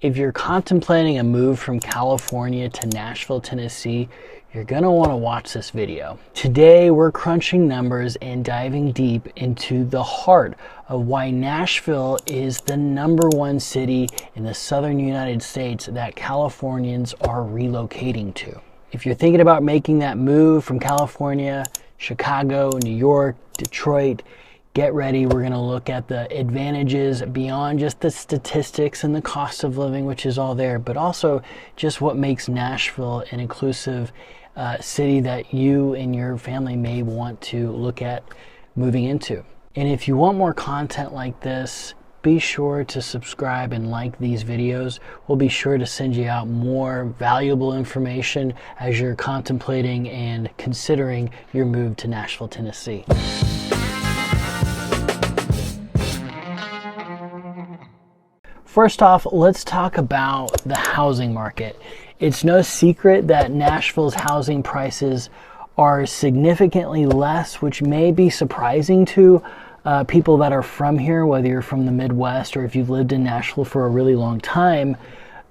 If you're contemplating a move from California to Nashville, Tennessee, you're going to want to watch this video. Today, we're crunching numbers and diving deep into the heart of why Nashville is the #1 city in the southern United States that Californians are relocating to. If you're thinking about making that move from California, Chicago, New York, Detroit, get ready. We're going to look at the advantages beyond just the statistics and the cost of living, which is all there, but also just what makes Nashville an inclusive city that you and your family may want to look at moving into. And if you want more content like this, be sure to subscribe and like these videos. We'll be sure to send you out more valuable information as you're contemplating and considering your move to Nashville, Tennessee. First off, let's talk about the housing market. It's no secret that Nashville's housing prices are significantly less, which may be surprising to people that are from here, whether you're from the Midwest or if you've lived in Nashville for a really long time.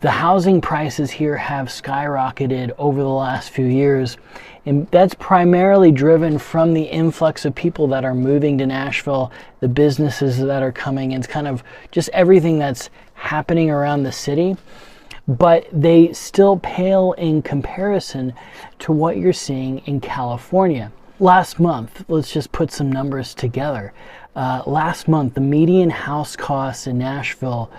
The housing prices here have skyrocketed over the last few years, and that's primarily driven from the influx of people that are moving to Nashville, the businesses that are coming, and it's kind of just everything that's happening around the city. But they still pale in comparison to what you're seeing in California. Last month, let's just put some numbers together. Last month, the median house cost in Nashville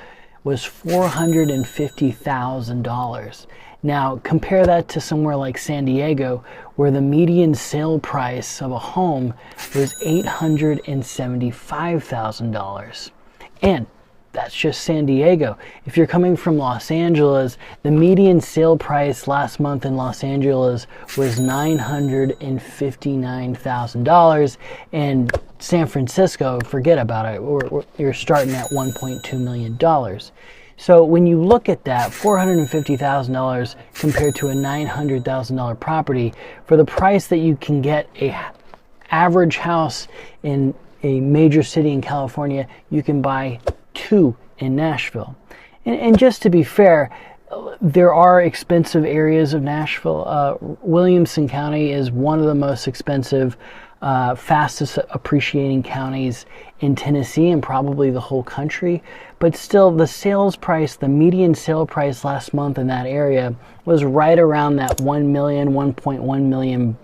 was $450,000. Now, compare that to somewhere like San Diego, where the median sale price of a home was $875,000. And that's just San Diego. If you're coming from Los Angeles, the median sale price last month in Los Angeles was $959,000. And San Francisco, forget about it, you're starting at $1.2 million. So when you look at that, $450,000 compared to a $900,000 property, for the price that you can get a average house in a major city in California, you can buy two in Nashville. And just to be fair, there are expensive areas of Nashville. Williamson County is one of the most expensive, fastest appreciating counties in Tennessee and probably the whole country. But still, the sales price, the median sale price last month in that area was right around that $1 million, $1.1 million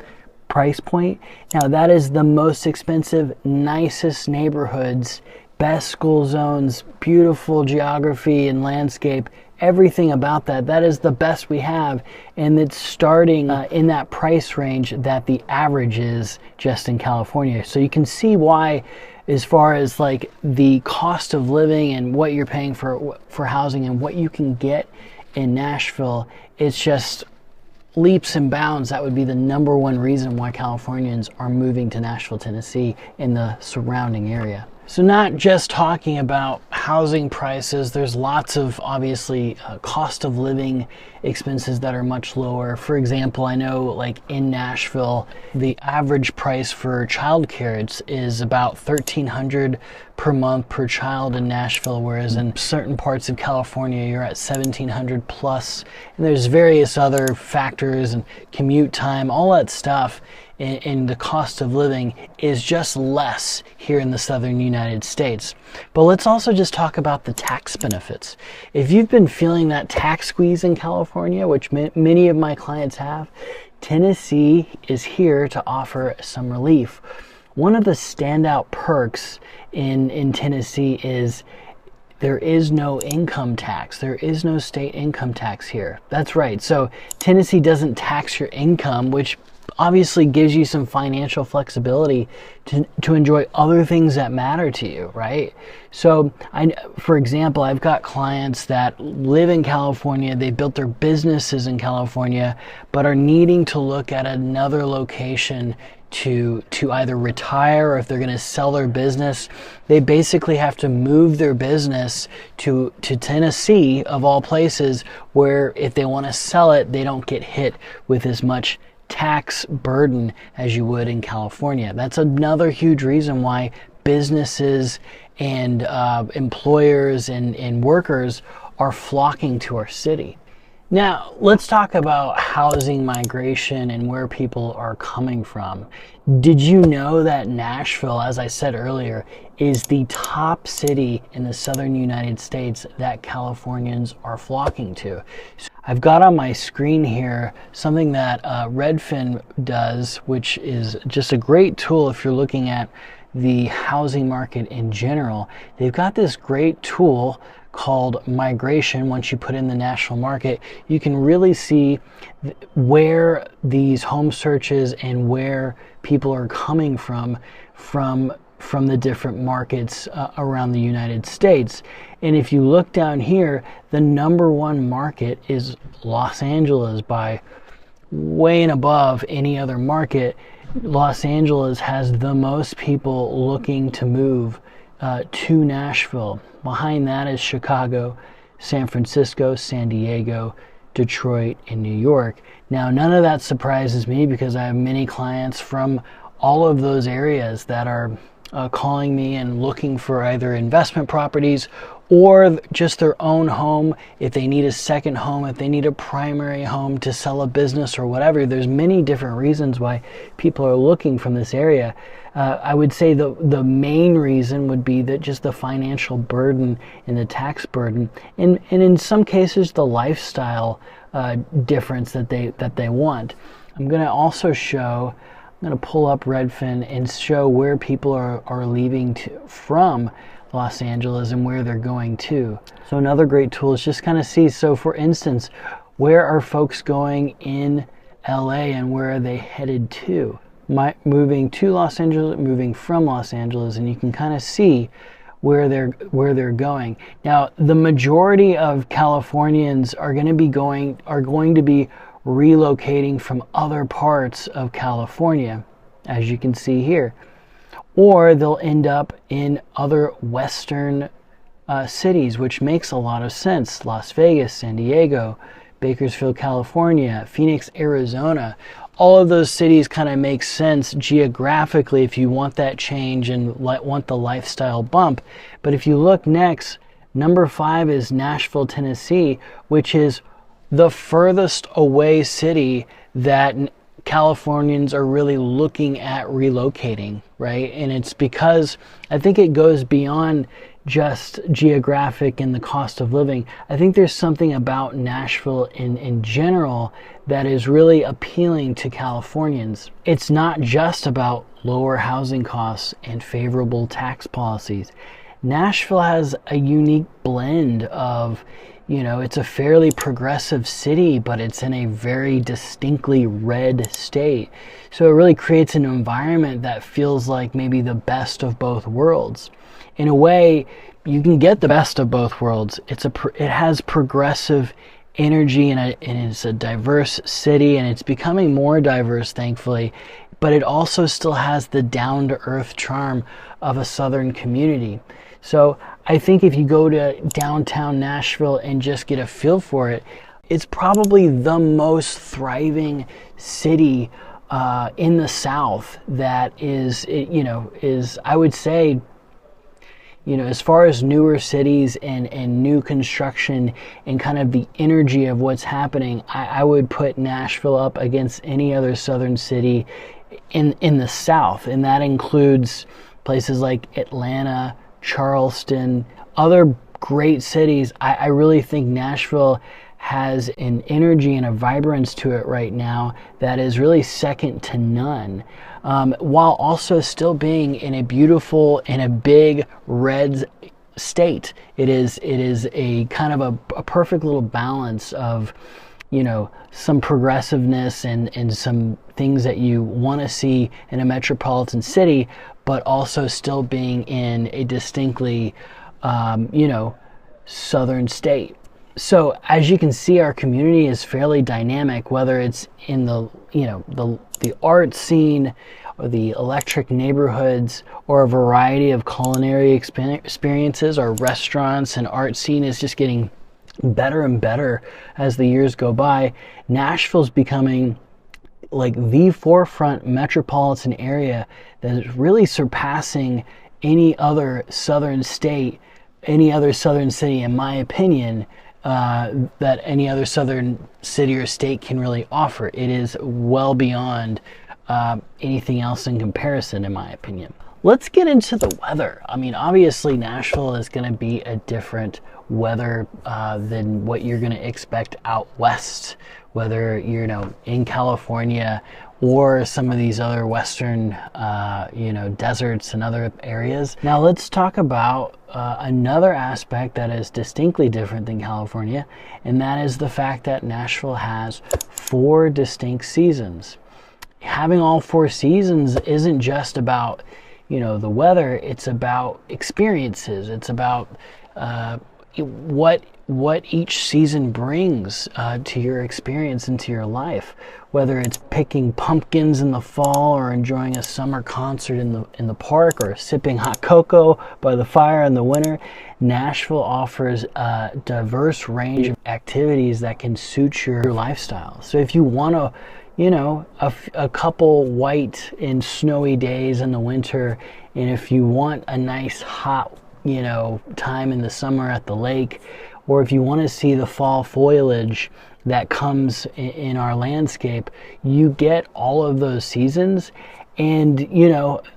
price point. Now, that is the most expensive, nicest neighborhoods, best school zones, beautiful geography and landscape, everything about that. That is the best we have, and it's starting in that price range that the average is just in California. So you can see why, as far as like the cost of living and what you're paying for housing and what you can get in Nashville, it's just leaps and bounds. That would be the #1 reason why Californians are moving to Nashville, Tennessee and the surrounding area. So not just talking about housing prices, there's lots of obviously cost of living expenses that are much lower. For example, I know like in Nashville, the average price for childcare is about $1,300 per month per child in Nashville, whereas in certain parts of California, you're at $1,700 plus. And there's various other factors and commute time, all that stuff. And the cost of living is just less here in the southern United States. But let's also just talk about the tax benefits. If you've been feeling that tax squeeze in California, which many of my clients have, Tennessee is here to offer some relief. One of the standout perks in Tennessee is there is no income tax. There is no state income tax here. That's right. So Tennessee doesn't tax your income, which obviously gives you some financial flexibility to enjoy other things that matter to you, right? So for example, I've got clients that live in California, they built their businesses in California, but are needing to look at another location to either retire, or if they're going to sell their business, they basically have to move their business to Tennessee, of all places, where if they want to sell it, they don't get hit with as much tax burden as you would in California. That's another huge reason why businesses and employers and workers are flocking to our city. Now, let's talk about housing migration and where people are coming from. Did you know that Nashville, as I said earlier, is the top city in the southern United States that Californians are flocking to? I've got on my screen here something that Redfin does, which is just a great tool if you're looking at the housing market in general. They've got this great tool called migration. Once you put in the national market, you can really see where these home searches and where people are coming from the different markets around the United States. And if you look down here, the number one market is Los Angeles by way and above any other market. Los Angeles has the most people looking to move to Nashville. Behind that is Chicago, San Francisco, San Diego, Detroit, and New York. Now, none of that surprises me because I have many clients from all of those areas that are calling me and looking for either investment properties or just their own home. If they need a second home, if they need a primary home to sell a business or whatever, there's many different reasons why people are looking from this area. I would say the main reason would be that just the financial burden and the tax burden, and in some cases the lifestyle difference that they want. I'm going to also show, I'm going to pull up Redfin and show where people are leaving from Los Angeles and where they're going to. So another great tool is just kind of see, so for instance, where are folks going in LA and where are they headed to? Moving to Los Angeles, moving from Los Angeles, and you can kind of see where they're going. Now, the majority of Californians are going to be relocating from other parts of California, as you can see here, or they'll end up in other western cities, which makes a lot of sense. Las Vegas, San Diego, Bakersfield, California, Phoenix, Arizona. All of those cities kind of make sense geographically if you want that change and want the lifestyle bump. But if you look next, number 5 is Nashville, Tennessee, which is the furthest away city that Californians are really looking at relocating, right? And it's because I think it goes beyond just geographic and the cost of living. I think there's something about Nashville in general that is really appealing to Californians. It's not just about lower housing costs and favorable tax policies. Nashville has a unique blend of, it's a fairly progressive city, but it's in a very distinctly red state. So it really creates an environment that feels like maybe the best of both worlds. In a way, you can get the best of both worlds. It has progressive energy and it's a diverse city, and it's becoming more diverse, thankfully, but it also still has the down-to-earth charm of a southern community. So I think if you go to downtown Nashville and just get a feel for it, it's probably the most thriving city in the South that is I would say, as far as newer cities and new construction and kind of the energy of what's happening, I would put Nashville up against any other southern city in the South. And that includes places like Atlanta, Charleston, other great cities. I really think Nashville has an energy and a vibrance to it right now that is really second to none, while also still being in a beautiful and a big red state. It is a kind of a perfect little balance of some progressiveness and some things that you want to see in a metropolitan city, but also still being in a distinctly southern state. So as you can see, our community is fairly dynamic, whether it's in the art scene or the electric neighborhoods or a variety of culinary experiences. Our restaurants and art scene is just getting better and better as the years go by. Nashville's becoming like the forefront metropolitan area that is really surpassing any other southern state, any other southern city, in my opinion, that any other southern city or state can really offer. It is well beyond anything else in comparison, in my opinion. Let's get into the weather. I mean, obviously Nashville is going to be a different weather than what you're going to expect out west, whether you're, in California or some of these other western, deserts and other areas. Now let's talk about another aspect that is distinctly different than California, and that is the fact that Nashville has 4 distinct seasons. Having all 4 seasons isn't just about the weather, it's about experiences. It's about what each season brings to your experience and to your life. Whether it's picking pumpkins in the fall, or enjoying a summer concert in the park, or sipping hot cocoa by the fire in the winter, Nashville offers a diverse range of activities that can suit your lifestyle. So if you want to a couple white and snowy days in the winter, and if you want a nice hot, time in the summer at the lake, or if you want to see the fall foliage that comes in our landscape, you get all of those seasons. And,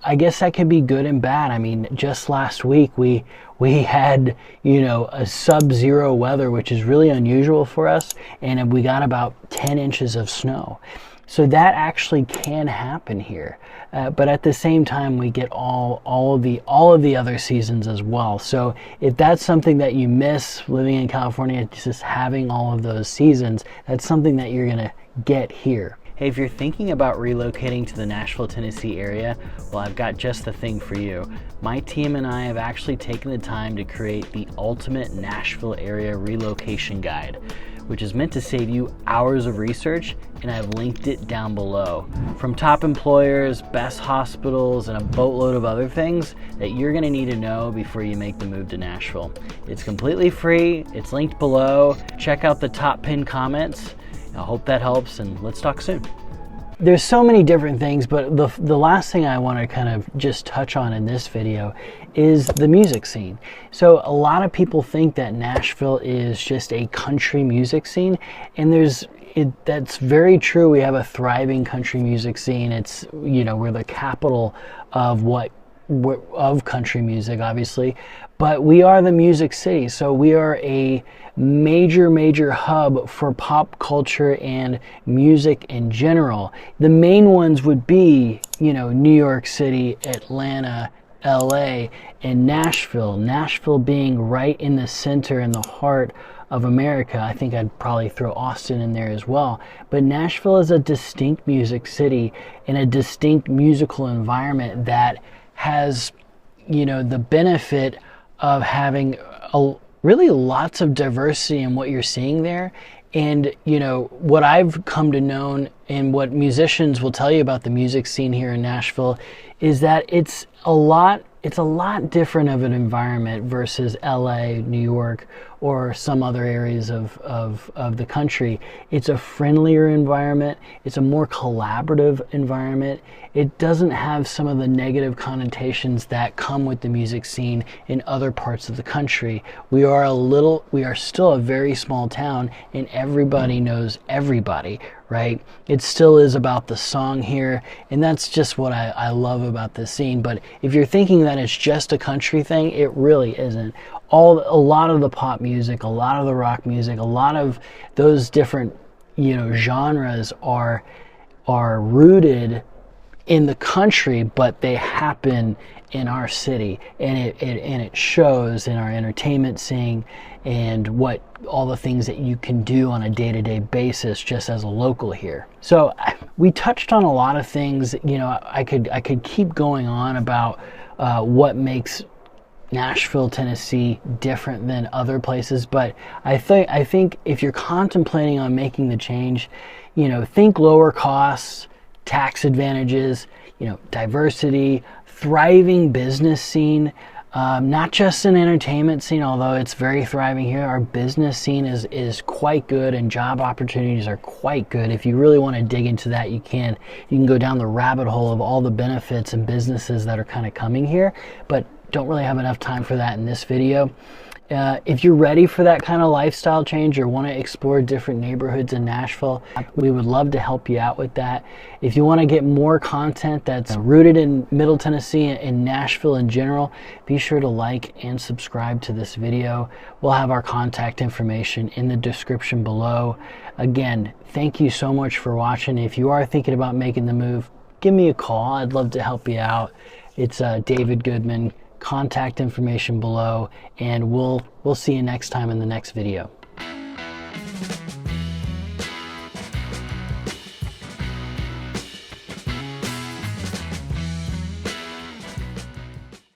I guess that can be good and bad. I mean, just last week we had, a sub-zero weather, which is really unusual for us, and we got about 10 inches of snow. So that actually can happen here, but at the same time, we get all of the other seasons as well. So if that's something that you miss living in California, just having all of those seasons, that's something that you're gonna get here. Hey, if you're thinking about relocating to the Nashville, Tennessee area, well, I've got just the thing for you. My team and I have actually taken the time to create the ultimate Nashville area relocation guide, which is meant to save you hours of research, and I've linked it down below. From top employers, best hospitals, and a boatload of other things that you're gonna need to know before you make the move to Nashville. It's completely free, it's linked below. Check out the top pinned comments. I hope that helps, and let's talk soon. There's so many different things, but the last thing I want to kind of just touch on in this video is the music scene. So a lot of people think that Nashville is just a country music scene, and that's very true. We have a thriving country music scene. It's, we're the capital of country music, obviously, but we are the music city. So we are a major hub for pop culture and music in general. The main ones would be, New York City, Atlanta, LA, and Nashville. Nashville being right in the center, in the heart of America. I think I'd probably throw Austin in there as well. But Nashville is a distinct music city and a distinct musical environment that has, the benefit of having really lots of diversity in what you're seeing there. And, what I've come to know and what musicians will tell you about the music scene here in Nashville is that it's a lot different of an environment versus LA, New York, or some other areas of the country. It's a friendlier environment. It's a more collaborative environment. It doesn't have some of the negative connotations that come with the music scene in other parts of the country. We are still a very small town, and everybody knows everybody, right? It still is about the song here, and that's just what I love about this scene. But if you're thinking that it's just a country thing, it really isn't. A lot of the pop music, a lot of the rock music, a lot of those different, genres are rooted in the country, but they happen in our city, and it shows in our entertainment scene and what all the things that you can do on a day-to-day basis just as a local here. So we touched on a lot of things. I could keep going on about what makes Nashville, Tennessee different than other places, but I think if you're contemplating on making the change, think lower costs, tax advantages, diversity, thriving business scene, not just an entertainment scene, although it's very thriving here. Our business scene is quite good, and job opportunities are quite good. If you really want to dig into that, you can go down the rabbit hole of all the benefits and businesses that are kind of coming here, but don't really have enough time for that in this video. If you're ready for that kind of lifestyle change or want to explore different neighborhoods in Nashville, we would love to help you out with that. If you want to get more content that's rooted in Middle Tennessee and Nashville in general, be sure to like and subscribe to this video. We'll have our contact information in the description below. Again, thank you so much for watching. If you are thinking about making the move, give me a call. I'd love to help you out. It's David Goodman. Contact information below, and we'll see you next time in the next video.